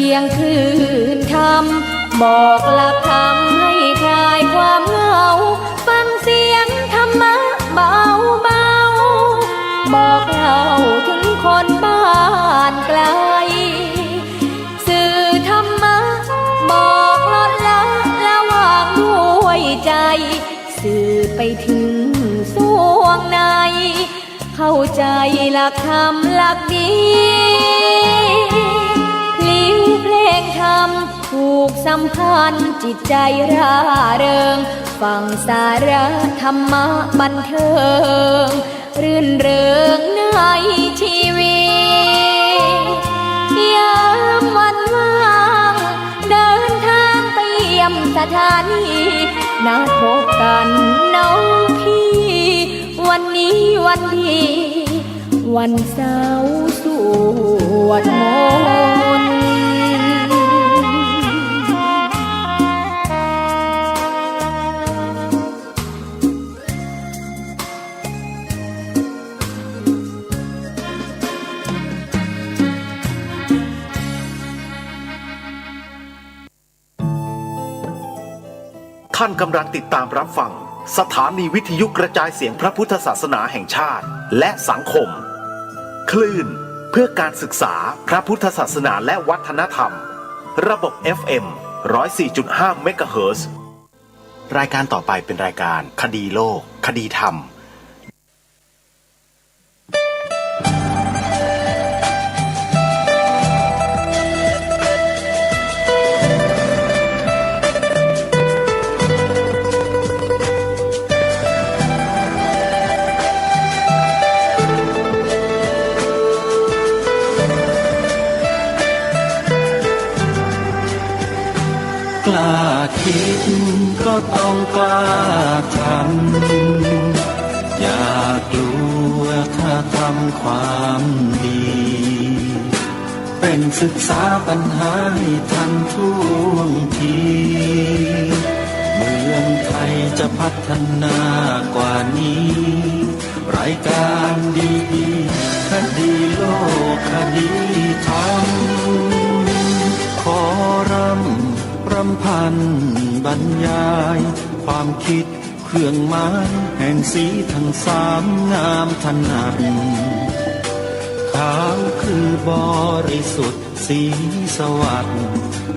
สียงคลื่นธรรมบอกหลักธรรมให้คลายความเหงาฟังเสียงธรรมะเบาเบาบอกเล่าถึงคนบ้านไกลสื่อธรรมะบอกลดละวางด้วยใจสื่อไปถึงสวงในเข้าใจหลักธรรมหลักดีพลิ้วเพลงธรรมผูกสัมพันธ์จิตใจร่าเริงฟังสาระธรรมะบันเทิงรื่นเริงในชีวิตยามวันว่างเดินทางไปเยี่ยมสถานีนัดพบกันน้องพี่วันนี้วันดีวันเสาร์สวดมนต์ท่านกำลังติดตามรับฟังสถานีวิทยุกระจายเสียงพระพุทธศาสนาแห่งชาติและสังคมคลื่นเพื่อการศึกษาพระพุทธศาสนาและวัฒนธรรมระบบ FM 104.5 เมกะเฮิรตซ์รายการต่อไปเป็นรายการคดีโลกคดีธรรมกล้าคิดก็ต้องกล้าทำอย่ากลัวถ้าทำความดีเป็นศึกษาปัญหาให้ทันท่วงทีเมืองไทยจะพัฒนากว่านี้รายการดีๆคดีโลกคดีธรรมขอรำพันบรรยายความคิดเครื่องหมายแห่งสีทั้งสามงามถนัดขาวคือบริสุทธิ์สีสวัสดิ์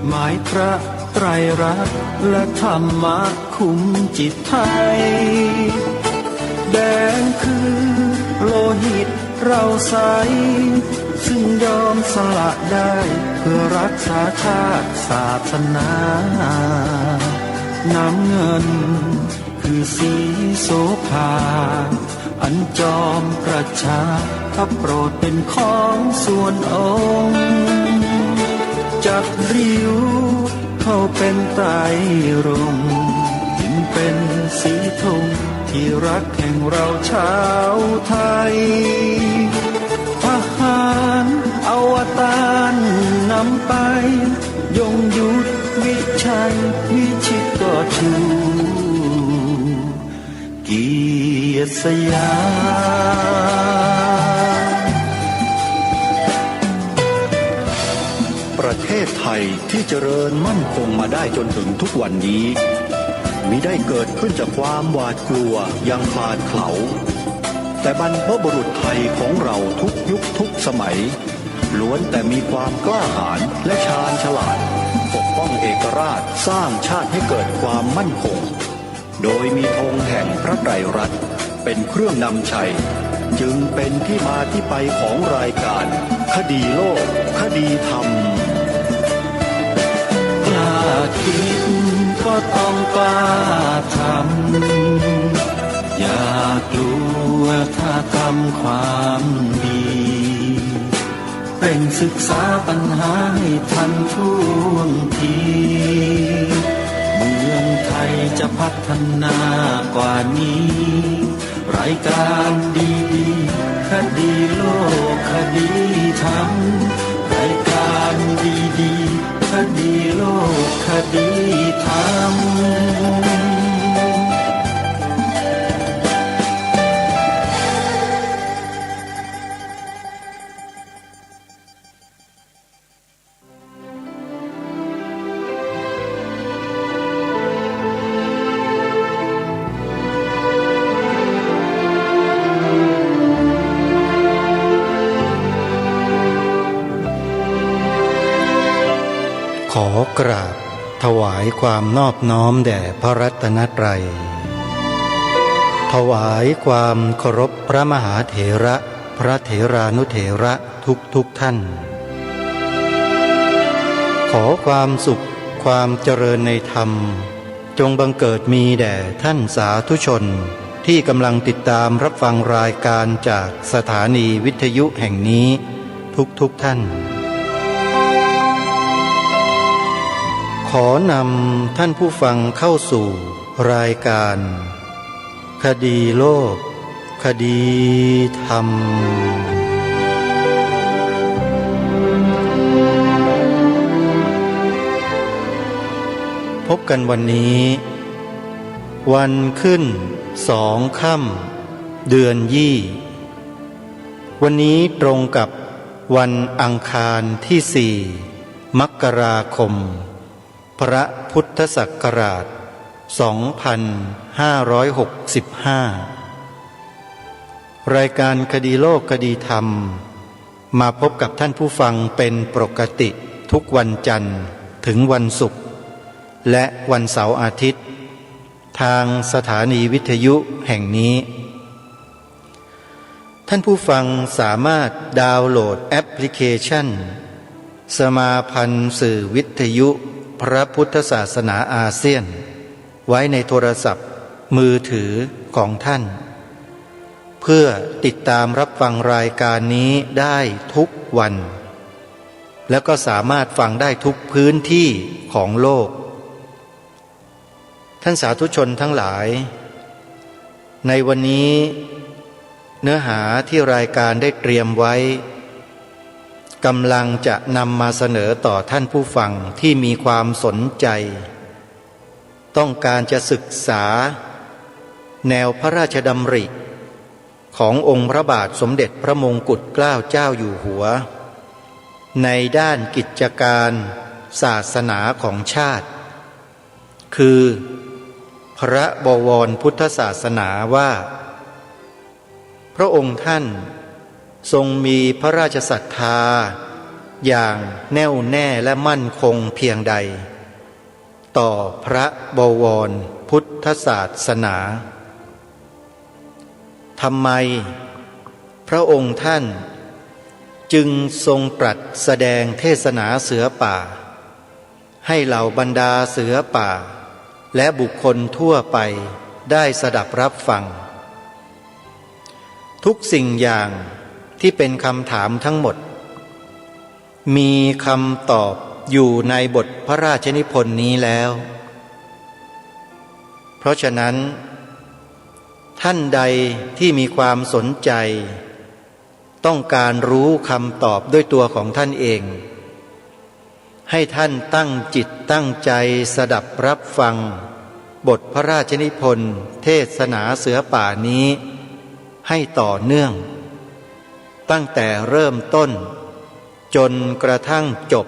หมายพระไตรรัตน์และธรรมะคุ้มจิตไทยแดงคือโลหิตเราใสซึ่งยอมสละได้เพื่อรักษาชาติศาสนาน้ำเงินคือสีโสภาอันจอมประชาถ้าโปรดเป็นของส่วนองค์จับริ้วเข้าเป็นไตรรงค์จึงเป็นสีธงที่รักแห่งเราชาวไทยทหารอวตารนำไปยงยุทธวิชัยวิชิตก็ชูเกียรติสยามประเทศไทยที่เจริญมั่นคงมาได้จนถึงทุกวันนี้มิได้เกิดขึ้นจากความหวาดกลัวยังคลาดเขลาแต่บรรพบุรุษไทยของเราทุกยุคทุกสมัยล้วนแต่มีความกล้าหาญและชาญฉลาดปกป้องเอกราชสร้างชาติให้เกิดความมั่นคงโดยมีธงแห่งพระไตรรัตน์เป็นเครื่องนำชัยจึงเป็นที่มาที่ไปของรายการคดีโลกคดีธรรมกล้าคิดก็ต้องกล้าทำอย่ากลัวถ้าทำความดีเป็นศึกษาปัญหาให้ทันท่วงทีเมืองไทยจะพัฒนากว่านี้รายการดีๆคดีโลกคดีธรรมรายการดีๆคดีโลกคดีธรรม ค ขอกราบถวายความนอบน้อมแด่พระรัตนตรัยถวายความเคารพพระมหาเถระพระเถรานุเถระทุกท่านขอความสุขความเจริญในธรรมจงบังเกิดมีแด่ท่านสาธุชนที่กำลังติดตามรับฟังรายการจากสถานีวิทยุแห่งนี้ทุกท่านขอนำท่านผู้ฟังเข้าสู่รายการคดีโลกคดีธรรมพบกันวันนี้วันขึ้น2 ค่ำเดือนยี่วันนี้ตรงกับวันอังคารที่4 มกราคมพระพุทธศักราช2565รายการคดีโลกคดีธรรมมาพบกับท่านผู้ฟังเป็นปกติทุกวันจันทร์ถึงวันศุกร์และวันเสาร์อาทิตย์ทางสถานีวิทยุแห่งนี้ท่านผู้ฟังสามารถดาวน์โหลดแอปพลิเคชันสมาพันธ์สื่อวิทยุพระพุทธศาสนาอาเซียนไว้ในโทรศัพท์มือถือของท่านเพื่อติดตามรับฟังรายการนี้ได้ทุกวันแล้วก็สามารถฟังได้ทุกพื้นที่ของโลกท่านสาธุชนทั้งหลายในวันนี้เนื้อหาที่รายการได้เตรียมไว้กำลังจะนำมาเสนอต่อท่านผู้ฟังที่มีความสนใจต้องการจะศึกษาแนวพระราชดำริขององค์พระบาทสมเด็จพระมงกุฎเกล้าเจ้าอยู่หัวในด้านกิจการศาสนาของชาติคือพระบวรพุทธศาสนาว่าพระองค์ท่านทรงมีพระราชศรัทธาอย่างแน่วแน่และมั่นคงเพียงใดต่อพระบวรพุทธศาสนาทำไมพระองค์ท่านจึงทรงตรัสแสดงเทศนาเสือป่าให้เหล่าบรรดาเสือป่าและบุคคลทั่วไปได้สดับรับฟังทุกสิ่งอย่างที่เป็นคำถามทั้งหมดมีคำตอบอยู่ในบทพระราชนิพนธ์นี้แล้วเพราะฉะนั้นท่านใดที่มีความสนใจต้องการรู้คำตอบด้วยตัวของท่านเองให้ท่านตั้งจิตตั้งใจสดับรับฟังบทพระราชนิพนธ์เทศนาเสือป่านี้ให้ต่อเนื่องตั้งแต่เริ่มต้นจนกระทั่งจบ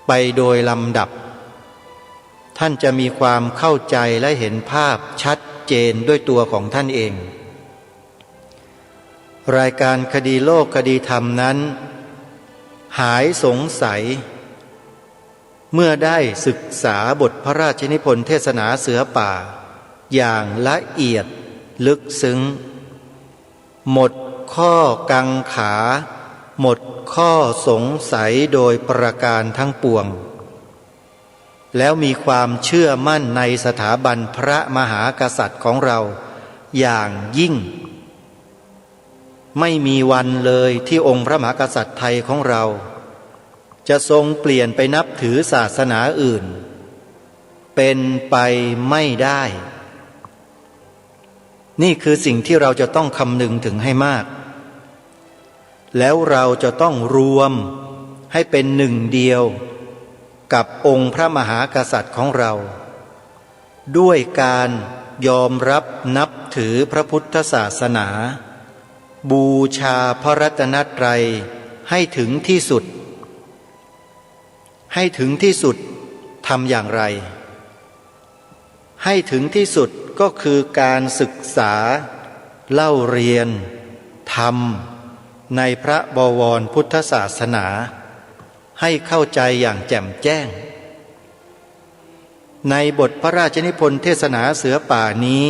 ไปโดยลำดับท่านจะมีความเข้าใจและเห็นภาพชัดเจนด้วยตัวของท่านเองรายการคดีโลกคดีธรรมนั้นหายสงสัยเมื่อได้ศึกษาบทพระราชนิพนธ์เทศนาเสือป่าอย่างละเอียดลึกซึ้งหมดข้อกังขาหมดข้อสงสัยโดยประการทั้งปวงแล้วมีความเชื่อมั่นในสถาบันพระมหากษัตริย์ของเราอย่างยิ่งไม่มีวันเลยที่องค์พระมหากษัตริย์ไทยของเราจะทรงเปลี่ยนไปนับถือศาสนาอื่นเป็นไปไม่ได้นี่คือสิ่งที่เราจะต้องคำนึงถึงให้มากแล้วเราจะต้องรวมให้เป็นหนึ่งเดียวกับองค์พระมหากษัตริย์ของเราด้วยการยอมรับนับถือพระพุทธศาสนาบูชาพระรัตนตรัยให้ถึงที่สุดให้ถึงที่สุดทำอย่างไรให้ถึงที่สุดก็คือการศึกษาเล่าเรียนธรรมในพระบวรพุทธศาสนา ให้เข้าใจอย่างแจ่มแจ้งในบทพระราชนิพนธ์เทศนาเสือป่านี้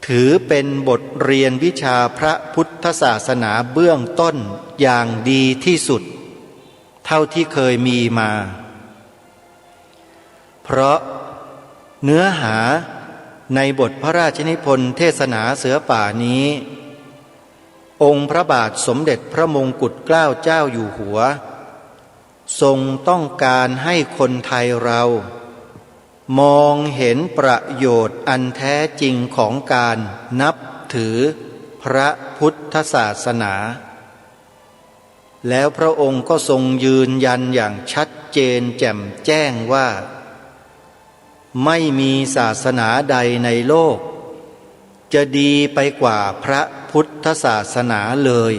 ถือเป็นบทเรียนวิชาพระพุทธศาสนาเบื้องต้นอย่างดีที่สุดเท่าที่เคยมีมาเพราะเนื้อหาในบทพระราชนิพนธ์เทศนาเสือป่านี้องค์พระบาทสมเด็จพระมงกุฎเกล้าเจ้าอยู่หัวทรงต้องการให้คนไทยเรามองเห็นประโยชน์อันแท้จริงของการนับถือพระพุทธศาสนาแล้วพระองค์ก็ทรงยืนยันอย่างชัดเจนแจ่มแจ้งว่าไม่มีศาสนาใดในโลกจะดีไปกว่าพระพุทธศาสนาเลย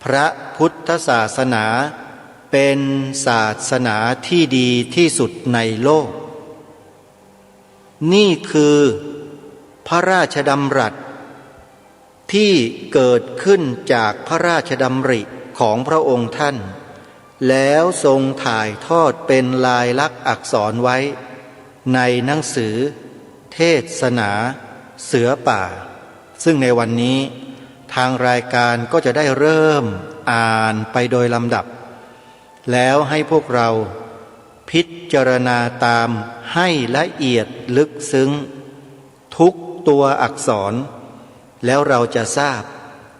พระพุทธศาสนาเป็นศาสนาที่ดีที่สุดในโลกนี่คือพระราชดำรัสที่เกิดขึ้นจากพระราชดำริของพระองค์ท่านแล้วทรงถ่ายทอดเป็นลายลักษณ์อักษรไว้ในหนังสือเทศนาเสือป่าซึ่งในวันนี้ทางรายการก็จะได้เริ่มอ่านไปโดยลำดับแล้วให้พวกเราพิจารณาตามให้ละเอียดลึกซึ้งทุกตัวอักษรแล้วเราจะทราบ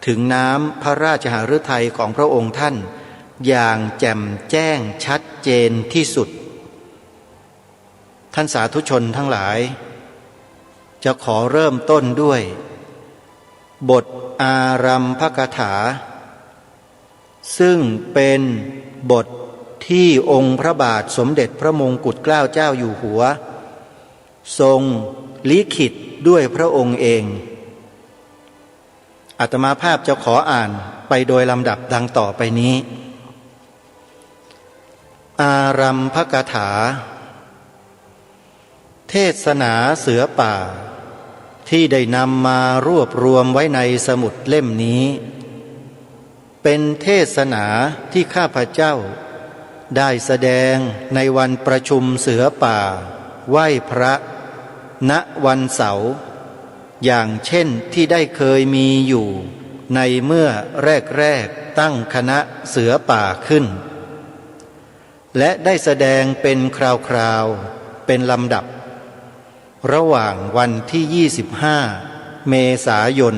ถึงน้ำพระราชหฤทัยของพระองค์ท่านอย่างแจ่มแจ้งชัดเจนที่สุดท่านสาธุชนทั้งหลายจะขอเริ่มต้นด้วยบทอารัมภกถาซึ่งเป็นบทที่องค์พระบาทสมเด็จพระมงกุฎเกล้าเจ้าอยู่หัวทรงลิขิตด้วยพระองค์เองอาตมาภาพจะขออ่านไปโดยลำดับดังต่อไปนี้อารัมภกถาเทศนาเสือป่าที่ได้นำมารวบรวมไว้ในสมุดเล่มนี้เป็นเทศนาที่ข้าพเจ้าได้แสดงในวันประชุมเสือป่าไหว้พระณวันเสาร์อย่างเช่นที่ได้เคยมีอยู่ในเมื่อแรกๆตั้งคณะเสือป่าขึ้นและได้แสดงเป็นคราวๆเป็นลำดับระหว่างวันที่25เมษายน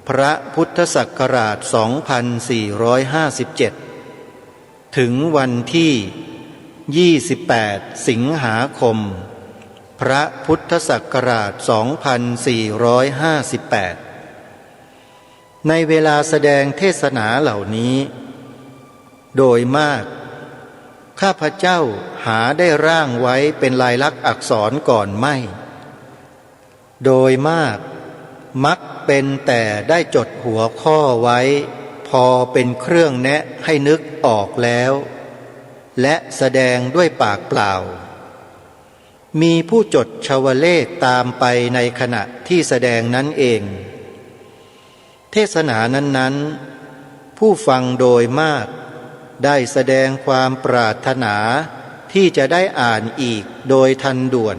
พระพุทธศักราช2457ถึงวันที่28สิงหาคมพระพุทธศักราช2458ในเวลาแสดงเทศนาเหล่านี้โดยมากข้าพเจ้าหาได้ร่างไว้เป็นลายลักษณ์อักษรก่อนไม่โดยมากมักเป็นแต่ได้จดหัวข้อไว้พอเป็นเครื่องแนะให้นึกออกแล้วและแสดงด้วยปากเปล่ามีผู้จดชวเลขตามไปในขณะที่แสดงนั้นเองเทศนานั้นๆผู้ฟังโดยมากได้แสดงความปรารถนาที่จะได้อ่านอีกโดยทันด่วน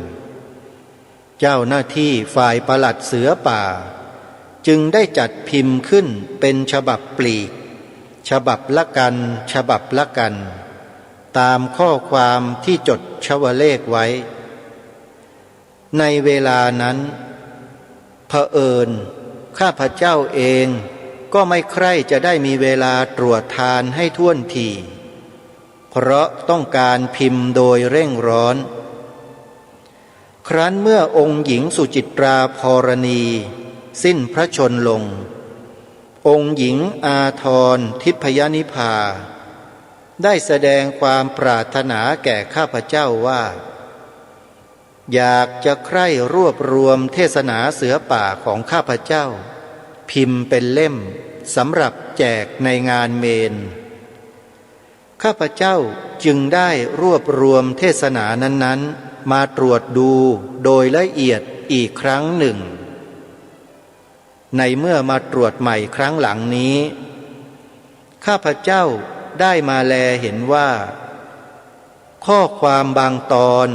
เจ้าหน้าที่ฝ่ายปลัดเสือป่าจึงได้จัดพิมพ์ขึ้นเป็นฉบับปลีกฉบับละกันฉบับละกันตามข้อความที่จดชวเลขไว้ในเวลานั้นเผอิญข้าพเจ้าเองก็ไม่ใคร่จะได้มีเวลาตรวจทานให้ท่วนทีเพราะต้องการพิมพ์โดยเร่งร้อนครั้นเมื่อองค์หญิงสุจิตราภรณีสิ้นพระชนลงองค์หญิงอาทรทิพยนิภาได้แสดงความปรารถนาแก่ข้าพเจ้าว่าอยากจะใคร่รวบรวมเทศนาเสือป่าของข้าพเจ้าพิมพ์เป็นเล่มสำหรับแจกในงานเมนข้าพเจ้าจึงได้รวบรวมเทศนานั้นๆมาตรวจดูโดยละเอียดอีกครั้งหนึ่งในเมื่อมาตรวจใหม่ครั้งหลังนี้ข้าพเจ้า ได้มาแลเห็นว่า ข้อความบางตอน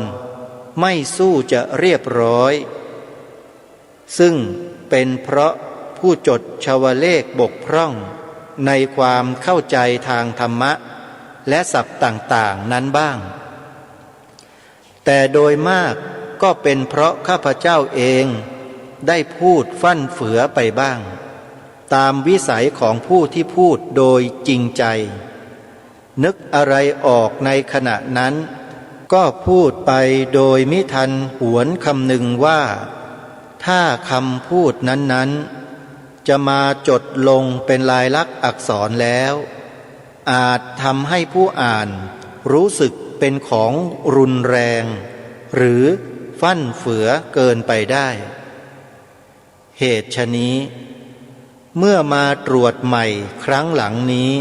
ไม่สู้จะเรียบร้อย ซึ่งเป็นเพราะผู้จดชวเลขบกพร่องในความเข้าใจทางธรรมะและศัพท์ต่างๆนั้นบ้าง แต่โดยมากก็เป็นเพราะข้าพเจ้าเองได้พูดฟั่นเฟือไปบ้าง ตามวิสัยของผู้ที่พูดโดยจริงใจ นึกอะไรออกในขณะนั้นก็พูดไปโดยมิทันหวนคำนึงว่าถ้าคำพูดนั้นๆจะมาจดลงเป็นลายลักษณ์อักษรแล้วอาจทำให้ผู้อ่านรู้สึกเป็นของรุนแรงหรือฟั่นเฟือเกินไปได้เหตุฉะนี้เมื่อมาตรวจใหม่ครั้งหลังนี้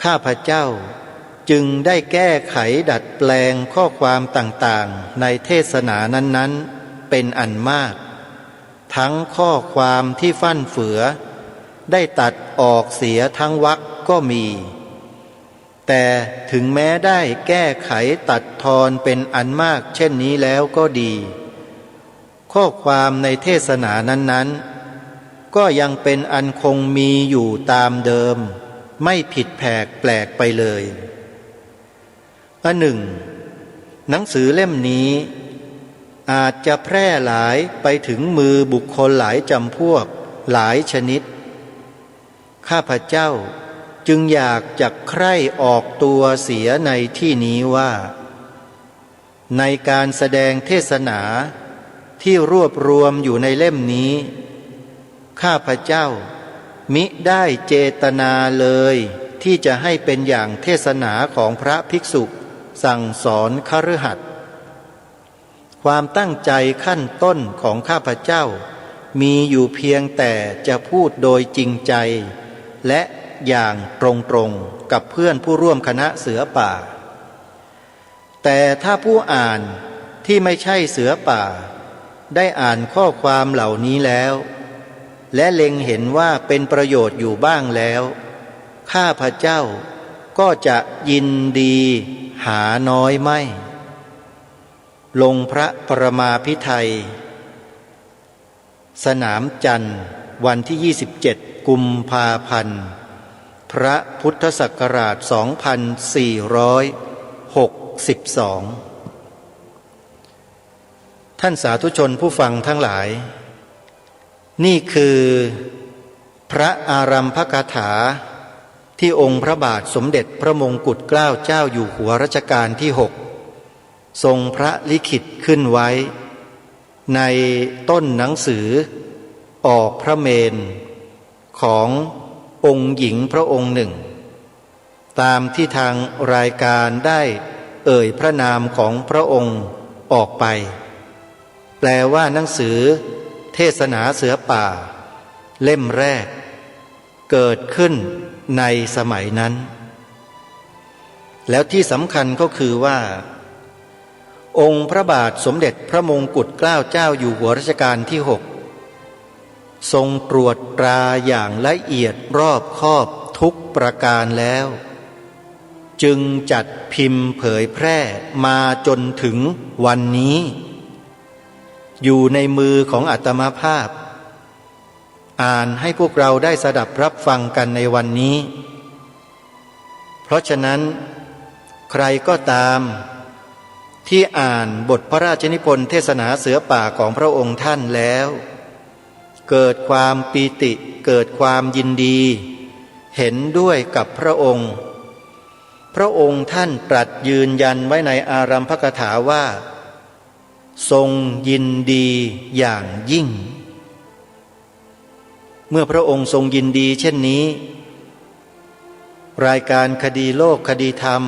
ข้าพเจ้าจึงได้แก้ไขดัดแปลงข้อความต่างๆในเทศนานั้นๆเป็นอันมากทั้งข้อความที่ฟั่นเฟือได้ตัดออกเสียทั้งวรรคก็มีแต่ถึงแม้ได้แก้ไขตัดทอนเป็นอันมากเช่นนี้แล้วก็ดีข้อความในเทศนานั้นๆก็ยังเป็นอันคงมีอยู่ตามเดิมไม่ผิดแผกแปลกไปเลยอันหนึ่งหนังสือเล่มนี้อาจจะแพร่หลายไปถึงมือบุคคลหลายจำพวกหลายชนิดข้าพเจ้าจึงอยากจะใคร่ออกตัวเสียในที่นี้ว่าในการแสดงเทศนาที่รวบรวมอยู่ในเล่มนี้ข้าพเจ้ามิได้เจตนาเลยที่จะให้เป็นอย่างเทศนาของพระภิกษุสั่งสอนคฤหัสถ์ความตั้งใจขั้นต้นของข้าพเจ้ามีอยู่เพียงแต่จะพูดโดยจริงใจและอย่างตรงๆกับเพื่อนผู้ร่วมคณะเสือป่าแต่ถ้าผู้อ่านที่ไม่ใช่เสือป่าได้อ่านข้อความเหล่านี้แล้วและเล็งเห็นว่าเป็นประโยชน์อยู่บ้างแล้วข้าพเจ้าก็จะยินดีหาน้อยไม่ลงพระประมาพิไทยสนามจันทร์วันที่27กุมภาพันธ์พระพุทธศักราช2462ท่านสาธุชนผู้ฟังทั้งหลายนี่คือพระอารัมภกถาที่องค์พระบาทสมเด็จพระมงกุฎเกล้าเจ้าอยู่หัวรัชกาลที่6ทรงพระลิขิตขึ้นไว้ในต้นหนังสือออกพระเมรุขององค์หญิงพระองค์หนึ่งตามที่ทางรายการได้เอ่ยพระนามของพระองค์ออกไปแปลว่าหนังสือเทศนาเสือป่าเล่มแรกเกิดขึ้นในสมัยนั้นแล้วที่สำคัญก็คือว่าองค์พระบาทสมเด็จพระมงกุฎเกล้าเจ้าอยู่หัวรัชกาลที่6ทรงตรวจตราอย่างละเอียดรอบคอบทุกประการแล้วจึงจัดพิมพ์เผยแพร่มาจนถึงวันนี้อยู่ในมือของอาตมาภาพอ่านให้พวกเราได้สดับรับฟังกันในวันนี้เพราะฉะนั้นใครก็ตามที่อ่านบทพระราชนิพนธ์เทศนาเสือป่าของพระองค์ท่านแล้วเกิดความปีติเกิดความยินดีเห็นด้วยกับพระองค์พระองค์ท่านตรัสยืนยันไว้ในอารัมภกถาว่าทรงยินดีอย่างยิ่งเมื่อพระองค์ทรงยินดีเช่นนี้รายการคดีโลกคดีธรรม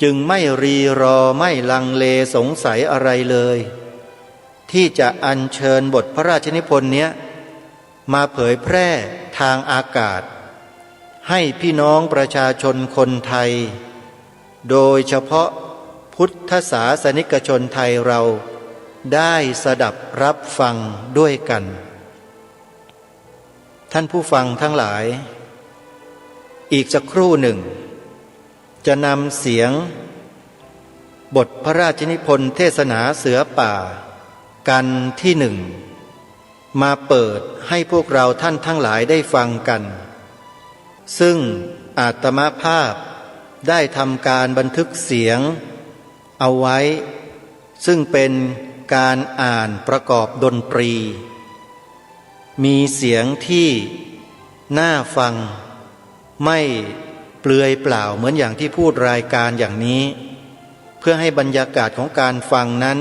จึงไม่รีรอไม่ลังเลสงสัยอะไรเลยที่จะอัญเชิญบทพระราชนิพนธ์เนี้ยมาเผยแพร่ทางอากาศให้พี่น้องประชาชนคนไทยโดยเฉพาะพุทธศาสนิกชนไทยเราได้สดับรับฟังด้วยกันท่านผู้ฟังทั้งหลาย อีกสักครู่หนึ่งจะนำเสียงบทพระราชนิพนธ์เทศนาเสือป่ากันที่หนึ่งมาเปิดให้พวกเราท่านทั้งหลายได้ฟังกันซึ่งอาตมาภาพได้ทำการบันทึกเสียงเอาไว้ซึ่งเป็นการอ่านประกอบดนตรีมีเสียงที่น่าฟังไม่เปลือยเปล่าเหมือนอย่างที่พูดรายการอย่างนี้เพื่อให้บรรยากาศของการฟังนั้น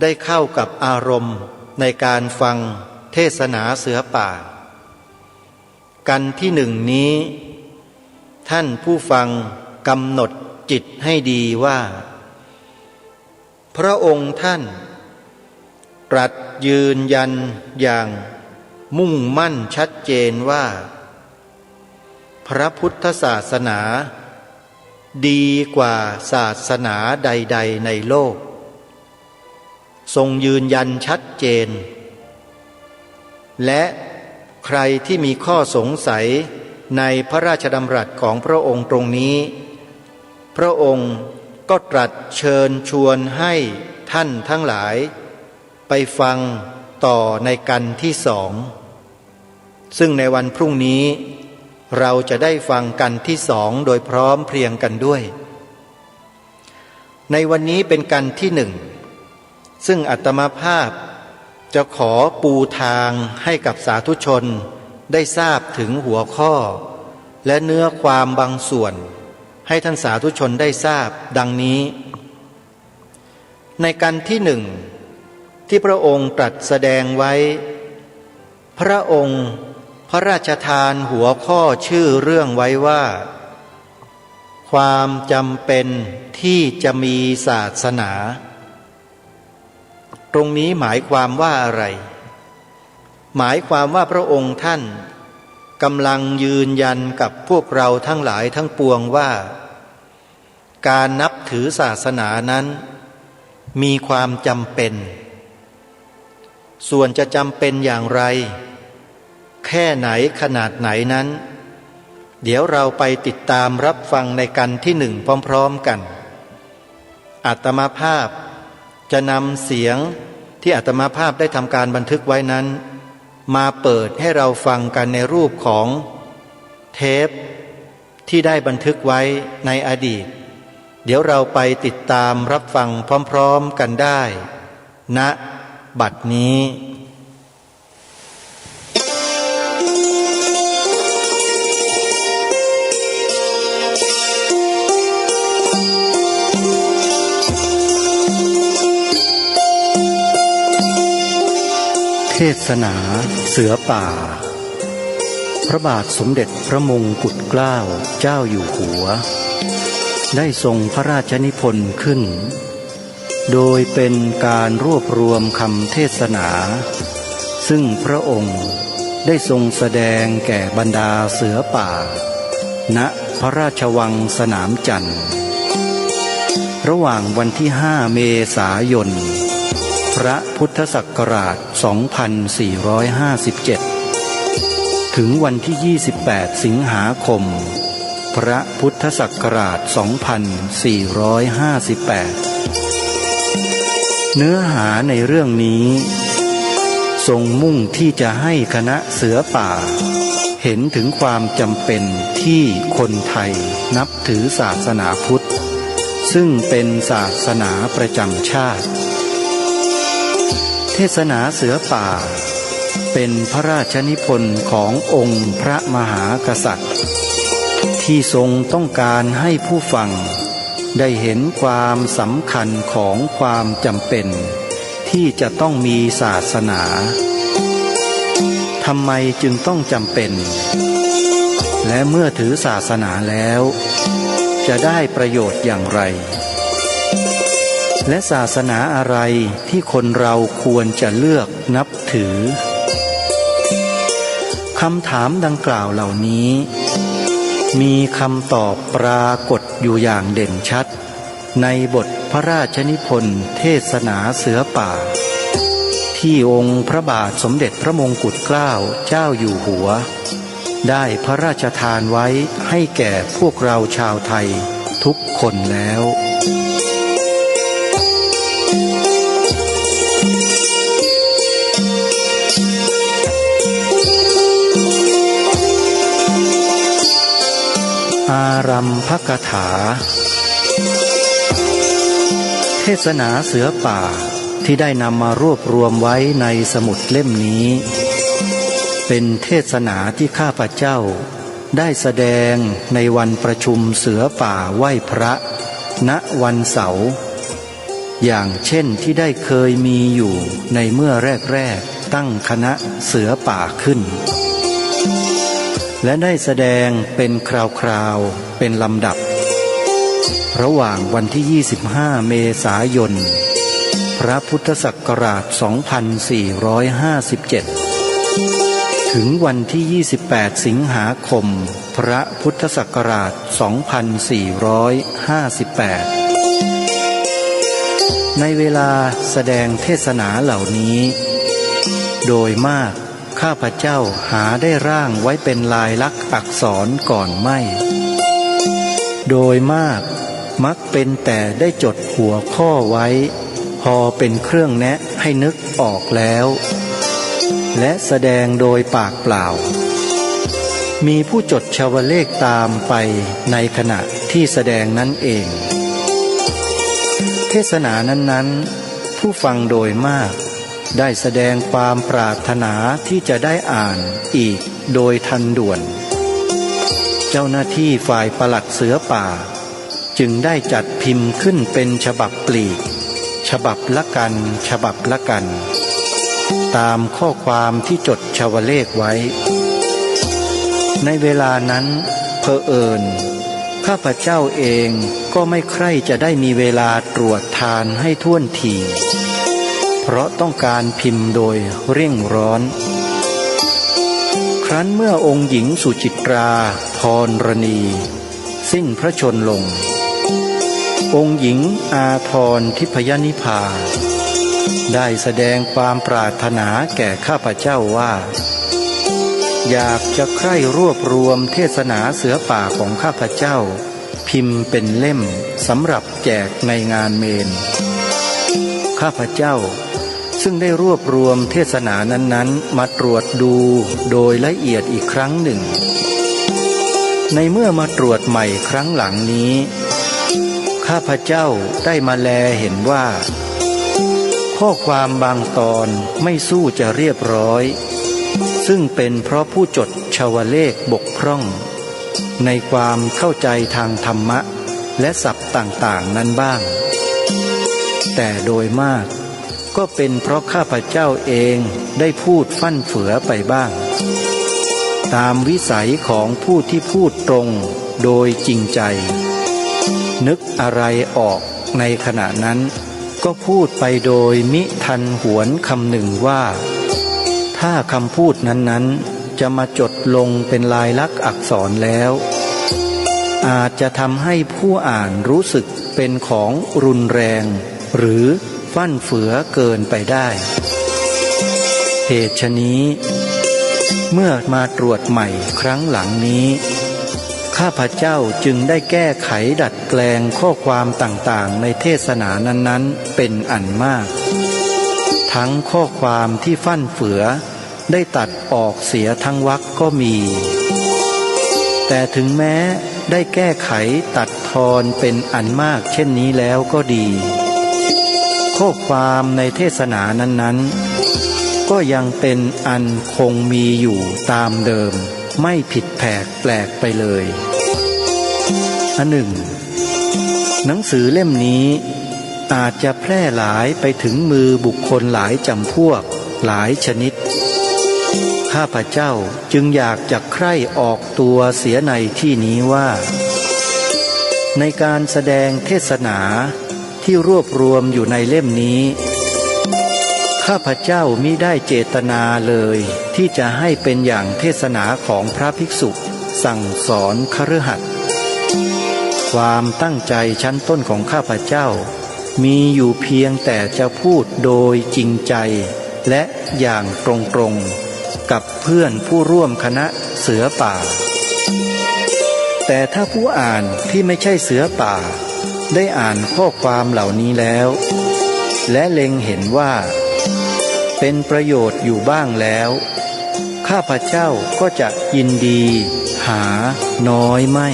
ได้เข้ากับอารมณ์ในการฟังเทศนาเสือป่ากันที่หนึ่งนี้ท่านผู้ฟังกำหนดจิตให้ดีว่าพระองค์ท่านตรัสยืนยันอย่างมุ่งมั่นชัดเจนว่าพระพุทธศาสนาดีกว่าศาสนาใดๆในโลกทรงยืนยันชัดเจนและใครที่มีข้อสงสัยในพระราชดำรัสของพระองค์ตรงนี้พระองค์ก็ตรัสเชิญชวนให้ท่านทั้งหลายไปฟังต่อในกันที่สองซึ่งในวันพรุ่งนี้เราจะได้ฟังกันที่สองโดยพร้อมเพรียงกันด้วยในวันนี้เป็นกันที่หนึ่งซึ่งอาตมาภาพจะขอปูทางให้กับสาธุชนได้ทราบถึงหัวข้อและเนื้อความบางส่วนให้ท่านสาธุชนได้ทราบดังนี้ในกันที่หนึ่งที่พระองค์ตรัสแสดงไว้พระองค์พระราชทานหัวข้อชื่อเรื่องไว้ว่าความจำเป็นที่จะมีศาสนาตรงนี้หมายความว่าอะไรหมายความว่าพระองค์ท่านกำลังยืนยันกับพวกเราทั้งหลายทั้งปวงว่าการนับถือศาสนานั้นมีความจำเป็นส่วนจะจำเป็นอย่างไรแค่ไหนขนาดไหนนั้นเดี๋ยวเราไปติดตามรับฟังในกันที่หนึ่งพร้อมๆกันอาตมาภาพจะนำเสียงที่อาตมาภาพได้ทำการบันทึกไว้นั้นมาเปิดให้เราฟังกันในรูปของเทปที่ได้บันทึกไว้ในอดีตเดี๋ยวเราไปติดตามรับฟังพร้อมๆกันได้ณบัดนี้เทศนาเสือป่าพระบาทสมเด็จพระมงกุฎเกล้าเจ้าอยู่หัวได้ทรงพระราชนิพนธ์ขึ้นโดยเป็นการรวบรวมคำเทศนาซึ่งพระองค์ได้ทรงแสดงแก่บรรดาเสือป่าณพระราชวังสนามจันทร์ระหว่างวันที่5 เมษายนพระพุทธศักราช 2457 ถึงวันที่ 28 สิงหาคม พระพุทธศักราช 2458 เนื้อหาในเรื่องนี้ทรงมุ่งที่จะให้คณะเสือป่าเห็นถึงความจำเป็นที่คนไทยนับถือศาสนาพุทธซึ่งเป็นศาสนาประจำชาติเทศนาเสือป่าเป็นพระราชนิพนธ์ขององค์พระมหากษัตริย์ที่ทรงต้องการให้ผู้ฟังได้เห็นความสำคัญของความจำเป็นที่จะต้องมีศาสนาทำไมจึงต้องจำเป็นและเมื่อถือศาสนาแล้วจะได้ประโยชน์อย่างไรและศาสนาอะไรที่คนเราควรจะเลือกนับถือคำถามดังกล่าวเหล่านี้มีคำตอบปรากฏอยู่อย่างเด่นชัดในบทพระราชนิพนธ์เทศนาเสือป่าที่องค์พระบาทสมเด็จพระมงกุฎเกล้าเจ้าอยู่หัว ได้พระราชทานไว้ให้แก่พวกเราชาวไทยทุกคนแล้วอารัมภกถาเทศนาเสือป่าที่ได้นำมารวบรวมไว้ในสมุดเล่มนี้เป็นเทศนาที่ข้าพเจ้าได้แสดงในวันประชุมเสือป่าไหว้พระณวันเสาร์อย่างเช่นที่ได้เคยมีอยู่ในเมื่อแรกๆตั้งคณะเสือป่าขึ้นและได้แสดงเป็นคราวๆเป็นลำดับระหว่างวันที่25เมษายนพระพุทธศักราช2457ถึงวันที่28สิงหาคมพระพุทธศักราช2458ในเวลาแสดงเทศนาเหล่านี้โดยมากข้าพเจ้าหาได้ร่างไว้เป็นลายลักษณ์อักษรก่อนไม่โดยมากมักเป็นแต่ได้จดหัวข้อไว้พอเป็นเครื่องแนะให้นึกออกแล้วและแสดงโดยปากเปล่ามีผู้จดชาวเลขตามไปในขณะที่แสดงนั้นเองเทศนานั้นๆผู้ฟังโดยมากได้แสดงความปรารถนาที่จะได้อ่านอีกโดยทันด่วนเจ้าหน้าที่ฝ่ายปลัดเสือป่าจึงได้จัดพิมพ์ขึ้นเป็นฉบับปลีกฉบับละกันฉบับละกันตามข้อความที่จดชาวเลขไว้ในเวลานั้นเผอิญข้าพเจ้าเองก็ไม่ใคร่จะได้มีเวลาตรวจทานให้ท่วนทีเพราะต้องการพิมพ์โดยเร่งร้อนครั้นเมื่อองค์หญิงสุจิตราพรณีสิ้นพระชนม์ลงองค์หญิงอาทรทิพยนิพาได้แสดงความปรารถนาแก่ข้าพเจ้าว่าอยากจะใคร่รวบรวมเทศนาเสือป่าของข้าพเจ้าพิมพ์เป็นเล่มสำหรับแจกในงานเมนข้าพเจ้าซึ่งได้รวบรวมเทศนานั้นๆมาตรวจดูโดยละเอียดอีกครั้งหนึ่งในเมื่อมาตรวจใหม่ครั้งหลังนี้ข้าพเจ้าได้มาแลเห็นว่าข้อความบางตอนไม่สู้จะเรียบร้อยซึ่งเป็นเพราะผู้จดชาวเลขบกพร่องในความเข้าใจทางธรรมะและศัพท์ต่างๆนั้นบ้างแต่โดยมากก็เป็นเพราะข้าพเจ้าเองได้พูดฟั่นเฟือไปบ้างตามวิสัยของผู้ที่พูดตรงโดยจริงใจนึกอะไรออกในขณะนั้นก็พูดไปโดยมิทันหวนคำหนึ่งว่าถ้าคำพูดนั้นๆจะมาจดลงเป็นลายลักษณ์อักษรแล้วอาจจะทำให้ผู้อ่านรู้สึกเป็นของรุนแรงหรือฟั่นเฟือเกินไปได้เหตุฉะนี้เมื่อมาตรวจใหม่ครั้งหลังนี้ข้าพเจ้าจึงได้แก้ไขดัดแปลงข้อความต่างๆในเทศนานั้นๆเป็นอันมากทั้งข้อความที่ฟั่นเฟือได้ตัดออกเสียทั้งวรรคก็มีแต่ถึงแม้ได้แก้ไขตัดทอนเป็นอันมากเช่นนี้แล้วก็ดีข้อความในเทศนานั้นๆก็ยังเป็นอันคงมีอยู่ตามเดิมไม่ผิดแผกแปลกไปเลยอันหนึ่งหนังสือเล่มนี้อาจจะแพร่หลายไปถึงมือบุคคลหลายจำพวกหลายชนิดข้าพเจ้าจึงอยากจะใคร่ออกตัวเสียในที่นี้ว่าในการแสดงเทศนาที่รวบรวมอยู่ในเล่มนี้ข้าพเจ้ามิได้เจตนาเลยที่จะให้เป็นอย่างเทศนาของพระภิกษุสั่งสอนคฤหัสถ์ความตั้งใจชั้นต้นของข้าพเจ้ามีอยู่เพียงแต่จะพูดโดยจริงใจและอย่างตรงๆ กับเพื่อนผู้ร่วมคณะเสือป่าแต่ถ้าผู้อ่านที่ไม่ใช่เสือป่าได้อ่านข้อความเหล่านี้แล้วและเล็งเห็นว่าเป็นประโยชน์อยู่บ้างแล้วข้าพเจ้าก็จะยินดีหาน้อยไม่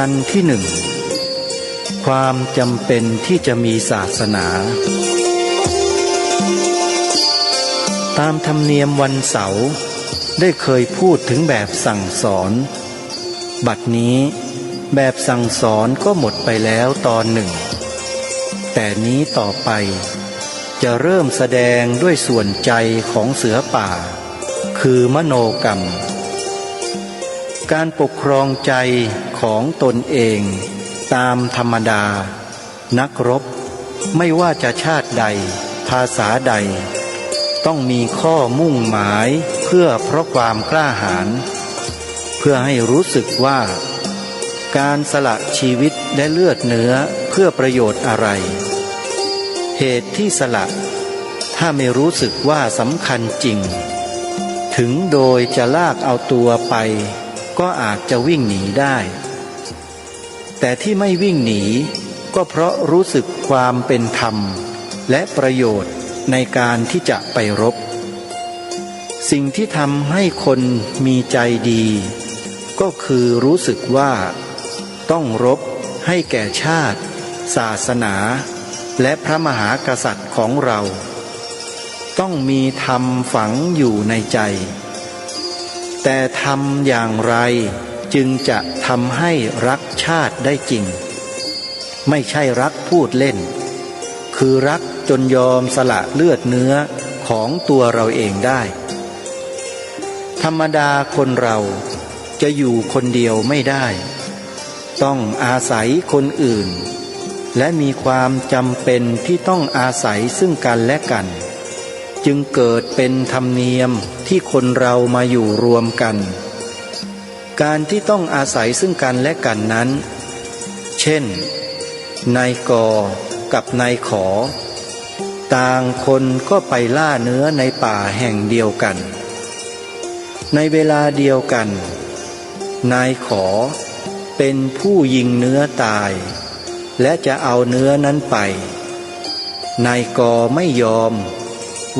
กันที่หนึ่งความจำเป็นที่จะมีศาสนาตามธรรมเนียมวันเสาร์ได้เคยพูดถึงแบบสั่งสอนบัดนี้แบบสั่งสอนก็หมดไปแล้วตอนหนึ่งแต่นี้ต่อไปจะเริ่มแสดงด้วยส่วนใจของเสือป่าคือมโนกรรมการปกครองใจของตนเองตามธรรมดานักรบไม่ว่าจะชาติใดภาษาใดต้องมีข้อมุ่งหมายเพื่อเพราะความกล้าหาญเพื่อให้รู้สึกว่าการสละชีวิตและเลือดเนื้อเพื่อประโยชน์อะไรเหตุที่สละถ้าไม่รู้สึกว่าสำคัญจริงถึงโดยจะลากเอาตัวไปก็อาจจะวิ่งหนีได้แต่ที่ไม่วิ่งหนีก็เพราะรู้สึกความเป็นธรรมและประโยชน์ในการที่จะไปรบสิ่งที่ทำให้คนมีใจดีก็คือรู้สึกว่าต้องรบให้แก่ชาติศาสนาและพระมหากษัตริย์ของเราต้องมีธรรมฝังอยู่ในใจแต่ทำอย่างไรจึงจะทำให้รักชาติได้จริงไม่ใช่รักพูดเล่นคือรักจนยอมสละเลือดเนื้อของตัวเราเองได้ธรรมดาคนเราจะอยู่คนเดียวไม่ได้ต้องอาศัยคนอื่นและมีความจำเป็นที่ต้องอาศัยซึ่งกันและกันจึงเกิดเป็นธรรมเนียมที่คนเรามาอยู่รวมกันการที่ต้องอาศัยซึ่งกันและกันนั้นเช่นนายกกับนายขอต่างคนก็ไปล่าเนื้อในป่าแห่งเดียวกันในเวลาเดียวกันนายขอเป็นผู้ยิงเนื้อตายและจะเอาเนื้อนั้นไปนายกไม่ยอม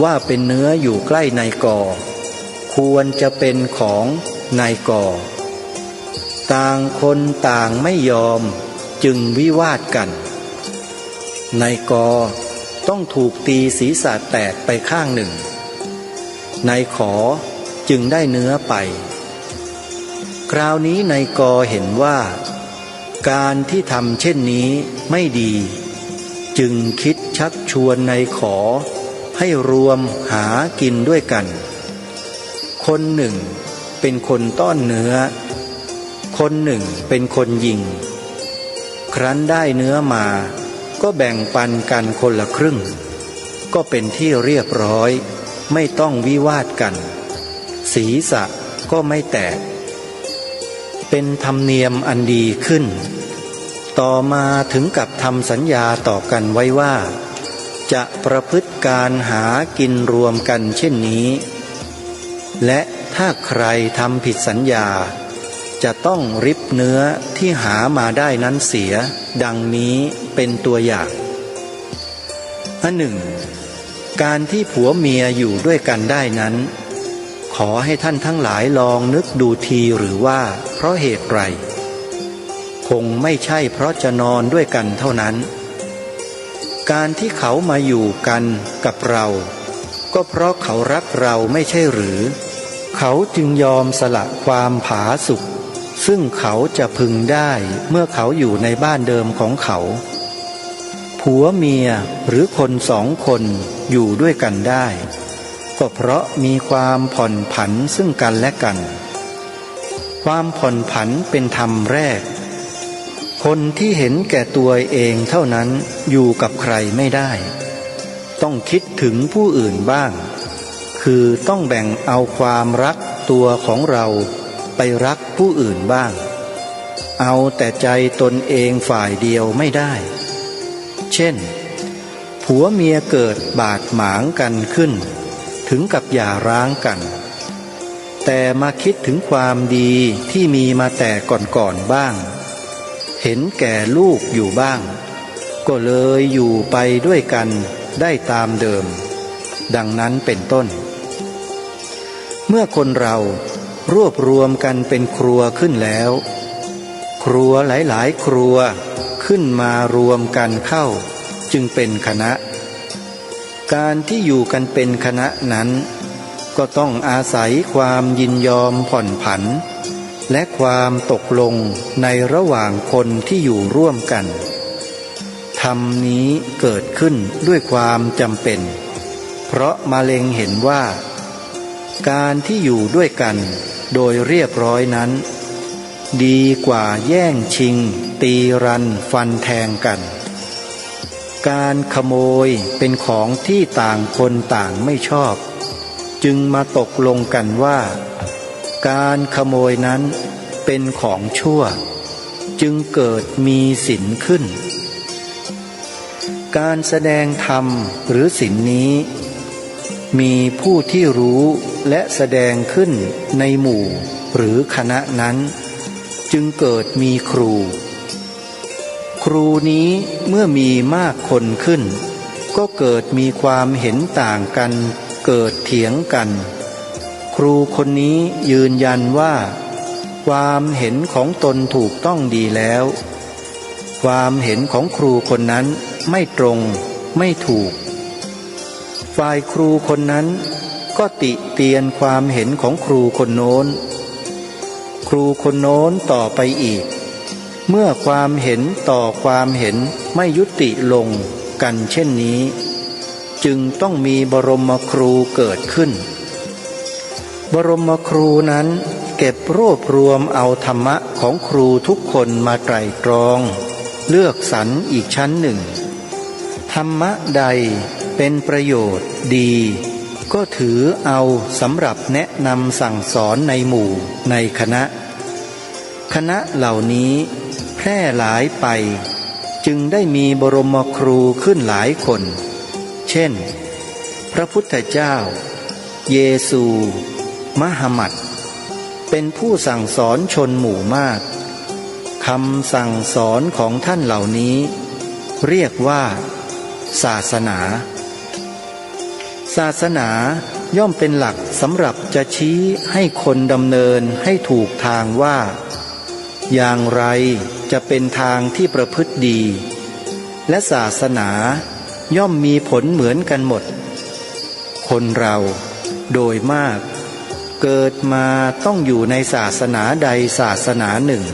ว่าเป็นเนื้ออยู่ใกล้นายกควรจะเป็นของนายกต่างคนต่างไม่ยอมจึงวิวาทกันนายกต้องถูกตีศีรษะแตกไปข้างหนึ่งนายขอจึงได้เนื้อไปคราวนี้นายกเห็นว่าการที่ทำเช่นนี้ไม่ดีจึงคิดชักชวนนายขอให้รวมหากินด้วยกันคนหนึ่งเป็นคนต้อนเนื้อคนหนึ่งเป็นคนยิงครั้นได้เนื้อมาก็แบ่งปันกันคนละครึ่งก็เป็นที่เรียบร้อยไม่ต้องวิวาทกันศีรษะก็ไม่แตกเป็นธรรมเนียมอันดีขึ้นต่อมาถึงกับทำสัญญาต่อกันไว้ว่าจะประพฤติการหากินรวมกันเช่นนี้และถ้าใครทำผิดสัญญาจะต้องริบเนื้อที่หามาได้นั้นเสียดังนี้เป็นตัวอย่างอันหนึ่งการที่ผัวเมียอยู่ด้วยกันได้นั้นขอให้ท่านทั้งหลายลองนึกดูทีหรือว่าเพราะเหตุไรคงไม่ใช่เพราะจะนอนด้วยกันเท่านั้นการที่เขามาอยู่กันกับเราก็เพราะเขารักเราไม่ใช่หรือเขาจึงยอมสละความผาสุกซึ่งเขาจะพึงได้เมื่อเขาอยู่ในบ้านเดิมของเขาผัวเมียหรือคนสองคนอยู่ด้วยกันได้ก็เพราะมีความผ่อนผันซึ่งกันและกันความผ่อนผันเป็นธรรมแรกคนที่เห็นแก่ตัวเองเท่านั้นอยู่กับใครไม่ได้ต้องคิดถึงผู้อื่นบ้างคือต้องแบ่งเอาความรักตัวของเรา ไปรักผู้อื่นบ้างเอาแต่ใจตนเองฝ่ายเดียวไม่ได้เช่นผัวเมียเกิดบาดหมางกันขึ้นถึงกับหย่าร้างกันแต่มาคิดถึงความดีที่มีมาแต่ก่อนบ้างเห็นแก่ลูกอยู่บ้างก็เลยอยู่ไปด้วยกันได้ตามเดิมดังนั้นเป็นต้นเมื่อคนเรารวบรวมกันเป็นครัวขึ้นแล้วครัวหลายๆครัวขึ้นมารวมกันเข้าจึงเป็นคณะการที่อยู่กันเป็นคณะนั้นก็ต้องอาศัยความยินยอมผ่อนผันและความตกลงในระหว่างคนที่อยู่ร่วมกันธรรมนี้เกิดขึ้นด้วยความจำเป็นเพราะมาเล็งเห็นว่าการที่อยู่ด้วยกันโดยเรียบร้อยนั้นดีกว่าแย่งชิงตีรันฟันแทงกันการขโมยเป็นของที่ต่างคนต่างไม่ชอบจึงมาตกลงกันว่าการขโมยนั้นเป็นของชั่วจึงเกิดมีศีลขึ้นการแสดงธรรมหรือศีลนี้มีผู้ที่รู้และแสดงขึ้นในหมู่หรือคณะนั้นจึงเกิดมีครูครูนี้เมื่อมีมากคนขึ้นก็เกิดมีความเห็นต่างกันเกิดเถียงกันครูคนนี้ยืนยันว่าความเห็นของตนถูกต้องดีแล้วความเห็นของครูคนนั้นไม่ตรงไม่ถูกฝ่ายครูคนนั้นก็ติเตียนความเห็นของครูคนโน้นครูคนโน้นต่อไปอีกเมื่อความเห็นต่อความเห็นไม่ยุติลงกันเช่นนี้จึงต้องมีบรมครูเกิดขึ้นบรมครูนั้นเก็บรวบรวมเอาธรรมะของครูทุกคนมาไตร่ตรองเลือกสรรอีกชั้นหนึ่งธรรมะใดเป็นประโยชน์ดีก็ถือเอาสำหรับแนะนำสั่งสอนในหมู่ในคณะเหล่านี้แพร่หลายไปจึงได้มีบรมครูขึ้นหลายคนเช่นพระพุทธเจ้าเยซูมหมัดเป็นผู้สั่งสอนชนหมู่มากคำสั่งสอนของท่านเหล่านี้เรียกว่าศาสนาย่อมเป็นหลักสำหรับจะชี้ให้คนดำเนินให้ถูกทางว่าอย่างไรจะเป็นทางที่ประพฤติดีและศาสนาย่อมมีผลเหมือนกันหมดคนเราโดยมากเกิดมาต้องอยู่ในศาสนาใดศาสนาหนึ่ง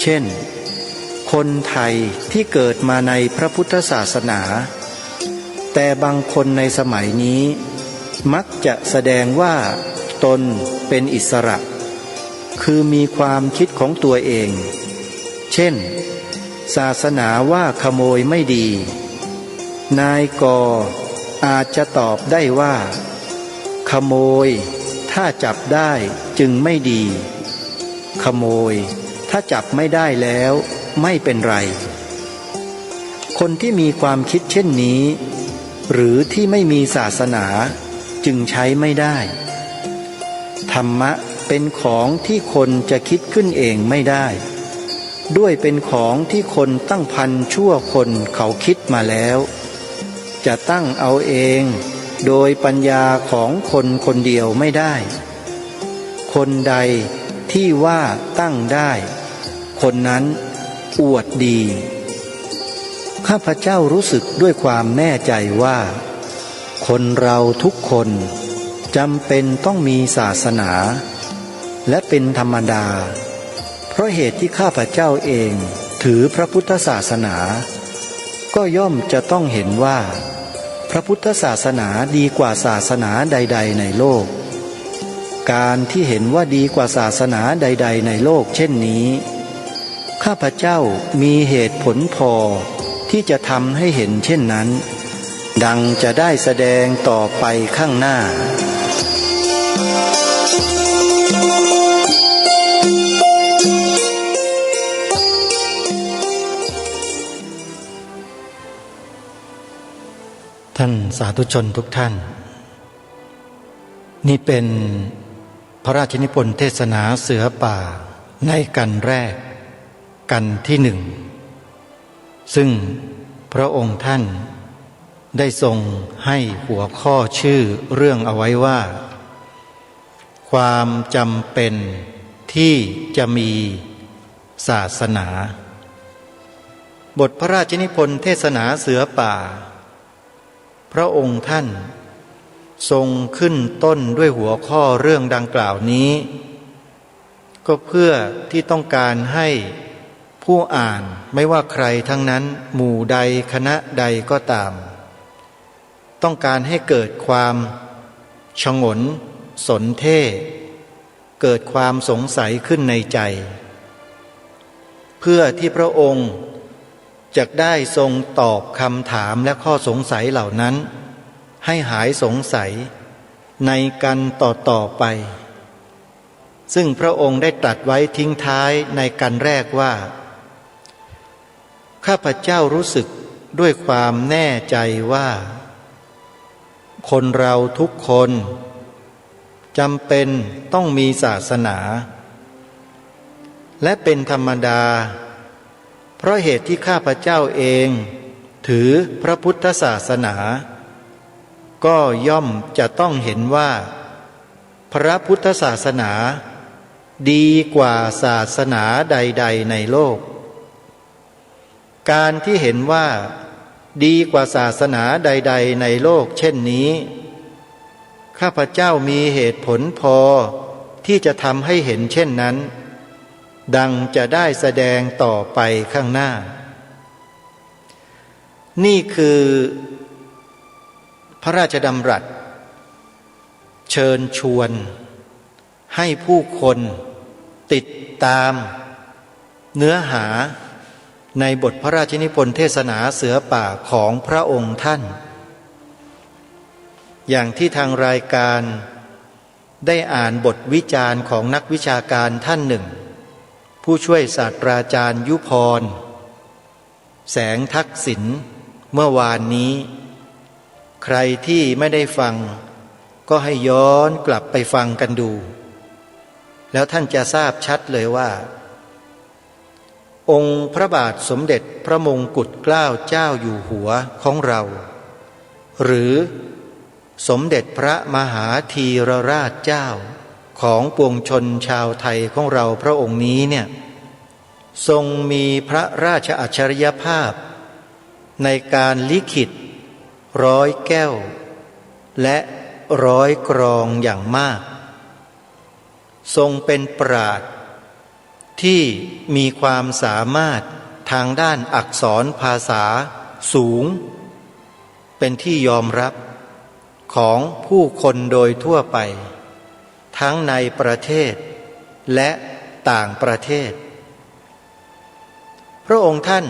เช่นคนไทยที่เกิดมาในพระพุทธศาสนาแต่บางคนในสมัยนี้มักจะแสดงว่าตนเป็นอิสระคือมีความคิดของตัวเองเช่นศาสนาว่าขโมยไม่ดีนายกอาจจะตอบได้ว่าขโมยถ้าจับได้จึงไม่ดีขโมยถ้าจับไม่ได้แล้วไม่เป็นไรคนที่มีความคิดเช่นนี้หรือที่ไม่มีศาสนาจึงใช้ไม่ได้ธรรมะเป็นของที่คนจะคิดขึ้นเองไม่ได้ด้วยเป็นของที่คนตั้งพันชั่วคนเขาคิดมาแล้วจะตั้งเอาเองโดยปัญญาของคนคนเดียวไม่ได้คนใดที่ว่าตั้งได้คนนั้นอวดดีข้าพเจ้ารู้สึกด้วยความแน่ใจว่าคนเราทุกคนจำเป็นต้องมีศาสนาและเป็นธรรมดาเพราะเหตุที่ข้าพเจ้าเองถือพระพุทธศาสนาก็ย่อมจะต้องเห็นว่าพระพุทธศาสนาดีกว่าศาสนาใดๆในโลกการที่เห็นว่าดีกว่าศาสนาใดๆในโลกเช่นนี้ข้าพเจ้ามีเหตุผลพอที่จะทำให้เห็นเช่นนั้นดังจะได้แสดงต่อไปข้างหน้า ท่านสาธุชนทุกท่าน นี่เป็นพระราชนิพนธ์เทศนาเสือป่าในกันแรกกันที่หนึ่งซึ่งพระองค์ท่านได้ทรงให้หัวข้อชื่อเรื่องเอาไว้ว่าความจำเป็นที่จะมีศาสนาบทพระราชนิพนธ์เทศนาเสือป่าพระองค์ท่านทรงขึ้นต้นด้วยหัวข้อเรื่องดังกล่าวนี้ก็เพื่อที่ต้องการให้ผู้อ่านไม่ว่าใครทั้งนั้นหมู่ใดคณะใดก็ตามต้องการให้เกิดความฉงนสนเท่เกิดความสงสัยขึ้นในใจเพื่อที่พระองค์จะได้ทรงตอบคำถามและข้อสงสัยเหล่านั้นให้หายสงสัยในกันต่อไปซึ่งพระองค์ได้ตรัสไว้ทิ้งท้ายในกันแรกว่าข้าพเจ้ารู้สึกด้วยความแน่ใจว่าคนเราทุกคนจำเป็นต้องมีศาสนาและเป็นธรรมดาเพราะเหตุที่ข้าพเจ้าเองถือพระพุทธศาสนาก็ย่อมจะต้องเห็นว่าพระพุทธศาสนาดีกว่าศาสนาใดๆในโลกการที่เห็นว่าดีกว่าศาสนาใดๆในโลกเช่นนี้ข้าพเจ้ามีเหตุผลพอที่จะทำให้เห็นเช่นนั้นดังจะได้แสดงต่อไปข้างหน้านี่คือพระราชดำรัสเชิญชวนให้ผู้คนติดตามเนื้อหาในบทพระราชนิพนธ์เทศนาเสือป่าของพระองค์ท่านอย่างที่ทางรายการได้อ่านบทวิจารณ์ของนักวิชาการท่านหนึ่งผู้ช่วยศาสตราจารย์ยุพรแสงทักษิณเมื่อวานนี้ใครที่ไม่ได้ฟังก็ให้ย้อนกลับไปฟังกันดูแล้วท่านจะทราบชัดเลยว่าองค์พระบาทสมเด็จพระมงกุฎเกล้าเจ้าอยู่หัวของเราหรือสมเด็จพระมหาธีรราชเจ้าของปวงชนชาวไทยของเราพระองค์นี้เนี่ยทรงมีพระราชอัจฉริยภาพในการลิขิตร้อยแก้วและร้อยกรองอย่างมากทรงเป็นปราชญ์ที่มีความสามารถทางด้านอักษรภาษาสูงเป็นที่ยอมรับของผู้คนโดยทั่วไปทั้งในประเทศและต่างประเทศพระองค์ท่าน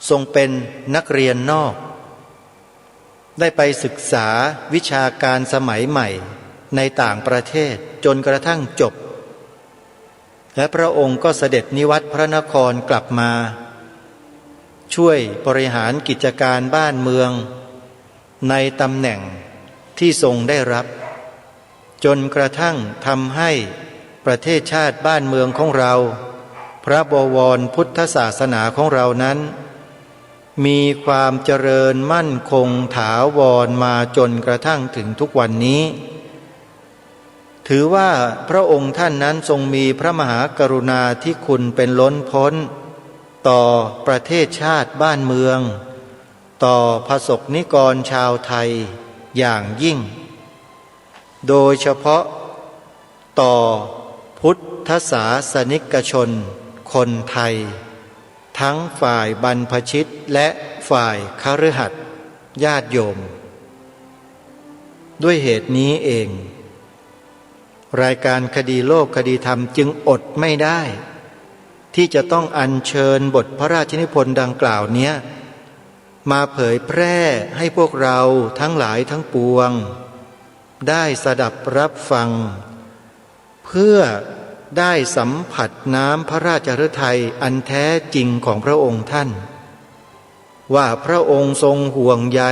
ทรงเป็นนักเรียนนอกได้ไปศึกษาวิชาการสมัยใหม่ในต่างประเทศจนกระทั่งจบและพระองค์ก็เสด็จนิวัตพระนครกลับมาช่วยบริหารกิจการบ้านเมืองในตำแหน่งที่ทรงได้รับจนกระทั่งทำให้ประเทศชาติบ้านเมืองของเราพระบวรพุทธศาสนาของเรานั้นมีความเจริญมั่นคงถาวรมาจนกระทั่งถึงทุกวันนี้ถือว่าพระองค์ท่านนั้นทรงมีพระมหากรุณาธิคุณเป็นล้นพ้นต่อประเทศชาติบ้านเมืองต่อพระสงฆ์นิกรชาวไทยอย่างยิ่งโดยเฉพาะต่อพุทธศาสนิกชนคนไทยทั้งฝ่ายบรรพชิตและฝ่ายคฤหัสถ์ญาติโยมด้วยเหตุนี้เองรายการคดีโลกคดีธรรมจึงอดไม่ได้ที่จะต้องอัญเชิญบทพระราชนิพนธ์ดังกล่าวนี้มาเผยแพร่ให้พวกเราทั้งหลายทั้งปวงได้สดับรับฟังเพื่อได้สัมผัสน้ำพระราชฤทัยอันแท้จริงของพระองค์ท่านว่าพระองค์ทรงห่วงใย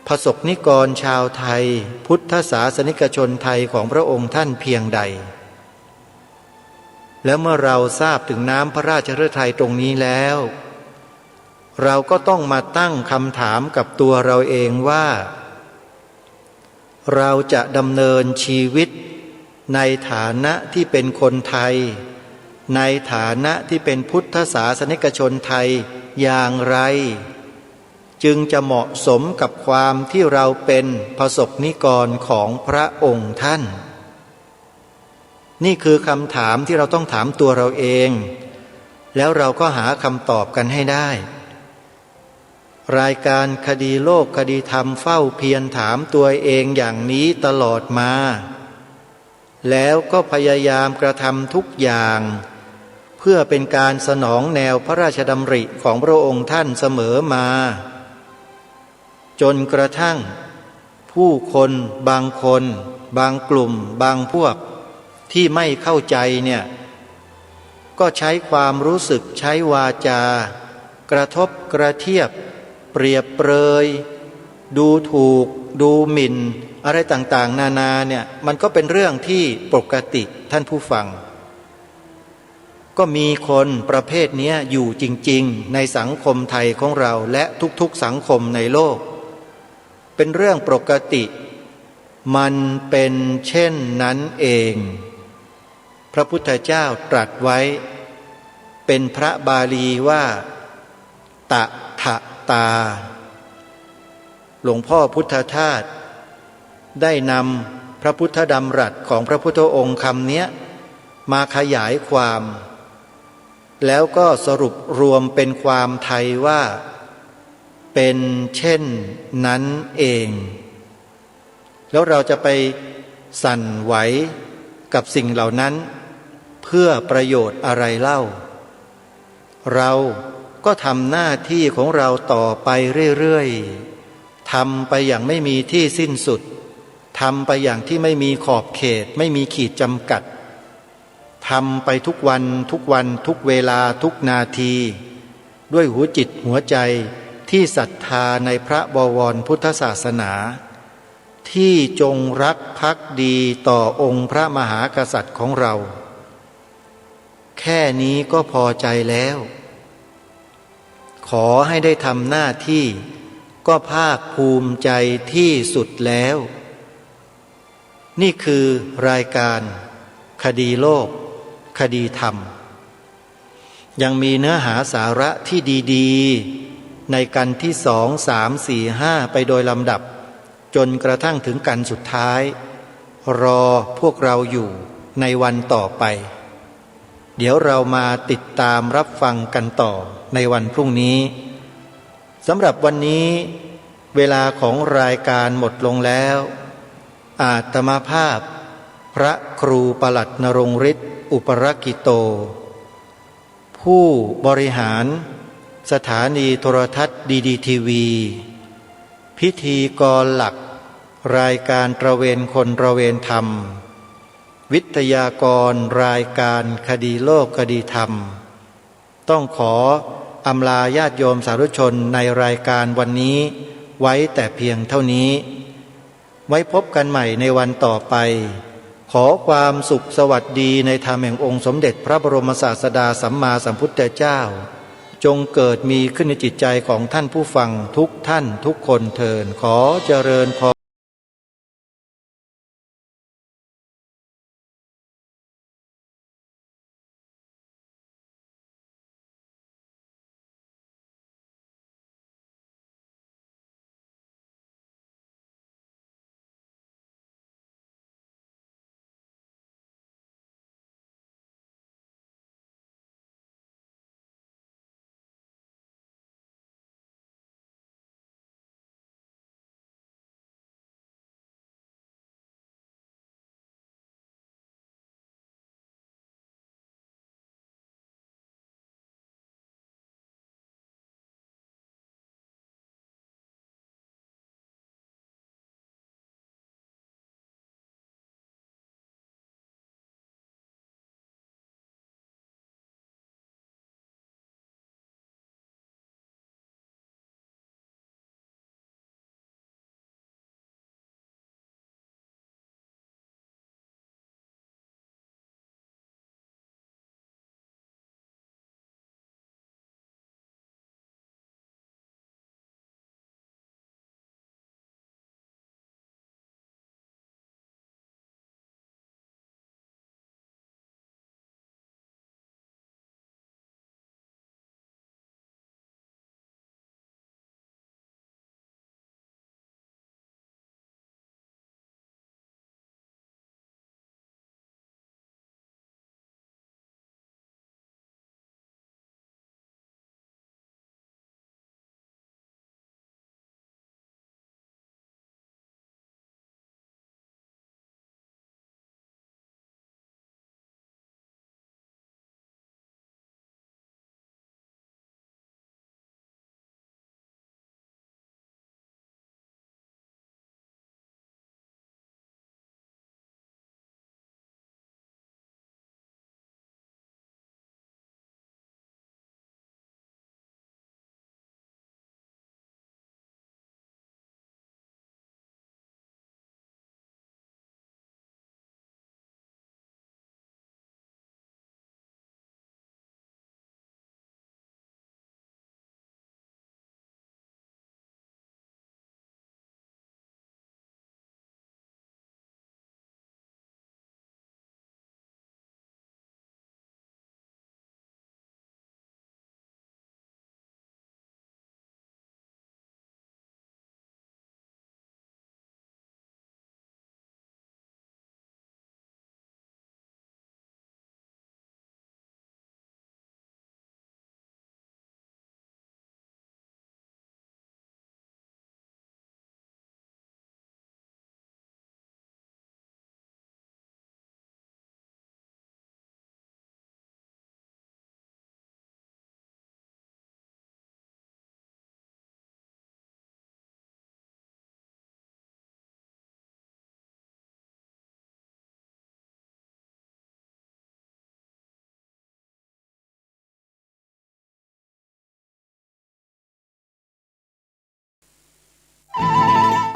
ประสบนิกรชาวไทยพุทธศาสนิกชนไทยของพระองค์ท่านเพียงใดแล้วเมื่อเราทราบถึงน้ำพระราชฤทัยตรงนี้แล้วเราก็ต้องมาตั้งคำถามกับตัวเราเองว่าเราจะดำเนินชีวิตในฐานะที่เป็นคนไทยในฐานะที่เป็นพุทธศาสนิกชนไทยอย่างไรจึงจะเหมาะสมกับความที่เราเป็นประสบนิกรของพระองค์ท่านนี่คือคำถามที่เราต้องถามตัวเราเองแล้วเราก็หาคำตอบกันให้ได้รายการคดีโลกคดีธรรมเฝ้าเพียรถามตัวเองอย่างนี้ตลอดมาแล้วก็พยายามกระทำทุกอย่างเพื่อเป็นการสนองแนวพระราชดำริของพระองค์ท่านเสมอมาจนกระทั่งผู้คนบางคนบางกลุ่มบางพวกที่ไม่เข้าใจเนี่ยก็ใช้ความรู้สึกใช้วาจากระทบกระเทียบเปรียบเปรยดูถูกดูหมิ่นอะไรต่างๆนานาเนี่ยมันก็เป็นเรื่องที่ปกติท่านผู้ฟังก็มีคนประเภทนี้อยู่จริงๆในสังคมไทยของเราและทุกๆสังคมในโลกเป็นเรื่องปกติมันเป็นเช่นนั้นเองพระพุทธเจ้าตรัสไว้เป็นพระบาลีว่าตะทะตาหลวงพ่อพุทธทาสได้นำพระพุทธดำรัสของพระพุทธองค์คำนี้มาขยายความแล้วก็สรุปรวมเป็นความไทยว่าเป็นเช่นนั้นเองแล้วเราจะไปสั่นไหวกับสิ่งเหล่านั้นเพื่อประโยชน์อะไรเล่าเราก็ทำหน้าที่ของเราต่อไปเรื่อยๆทำไปอย่างไม่มีที่สิ้นสุดทำไปอย่างที่ไม่มีขอบเขตไม่มีขีดจำกัดทำไปทุกวันทุกวันทุกเวลาทุกนาทีด้วยหัวจิตหัวใจที่ศรัทธาในพระบวรพุทธศาสนาที่จงรักภักดีต่อองค์พระมหากษัตริย์ของเราแค่นี้ก็พอใจแล้วขอให้ได้ทำหน้าที่ก็ภาคภูมิใจที่สุดแล้วนี่คือรายการคดีโลกคดีธรรมยังมีเนื้อหาสาระที่ดีๆในกันที่2 3 4 5ไปโดยลำดับจนกระทั่งถึงกันสุดท้ายรอพวกเราอยู่ในวันต่อไปเดี๋ยวเรามาติดตามรับฟังกันต่อในวันพรุ่งนี้สำหรับวันนี้เวลาของรายการหมดลงแล้วอาตมาภาพพระครูปลัดนรงค์ฤทธิ์อุปรกิโตผู้บริหารสถานีโทรทัศน์ดีทีวีพิธีกรหลักรายการตระเวนคนตระเวนธรรมวิทยากรรายการคดีโลกคดีธรรมต้องขออำลาญาติโยมสาธุชนในรายการวันนี้ไว้แต่เพียงเท่านี้ไว้พบกันใหม่ในวันต่อไปขอความสุขสวัสดีในธรรมแห่งองค์สมเด็จพระบรมศาสดาสัมมาสัมพุทธเจ้าจงเกิดมีขึ้นในจิตใจของท่านผู้ฟังทุกท่านทุกคนเทอญขอเจริญพร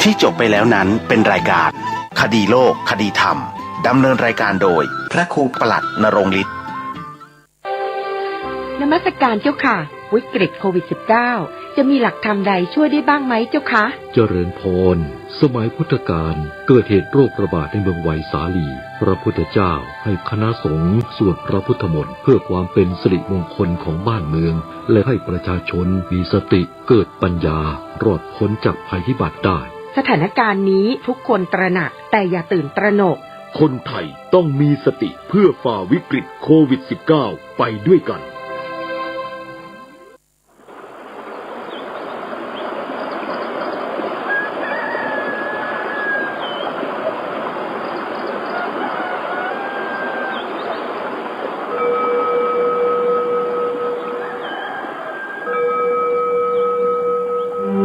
ที่จบไปแล้วนั้นเป็นรายการคดีโลกคดีธรรมดำเนินรายการโดยพระครูปลัดณรงค์ฤทธิ์ นมัสการเจ้าค่ะวิกฤตโควิด -19 จะมีหลักธรรมใดช่วยได้บ้างไหมเจ้าคะเจริญพรสมัยพุทธกาลเกิดเหตุโรคระบาดในเมืองไวสาลีพระพุทธเจ้าให้คณะสงฆ์สวดพระพุทธมนต์เพื่อความเป็นสิริมงคลของบ้านเมืองและให้ประชาชนมีสติเกิดปัญญารอดพ้นจากภัยพิบัติได้สถานการณ์นี้ทุกคนตระหนักแต่อย่าตื่นตระหนกคนไทยต้องมีสติเพื่อฝ่าวิกฤตโควิด -19 ไปด้วยกัน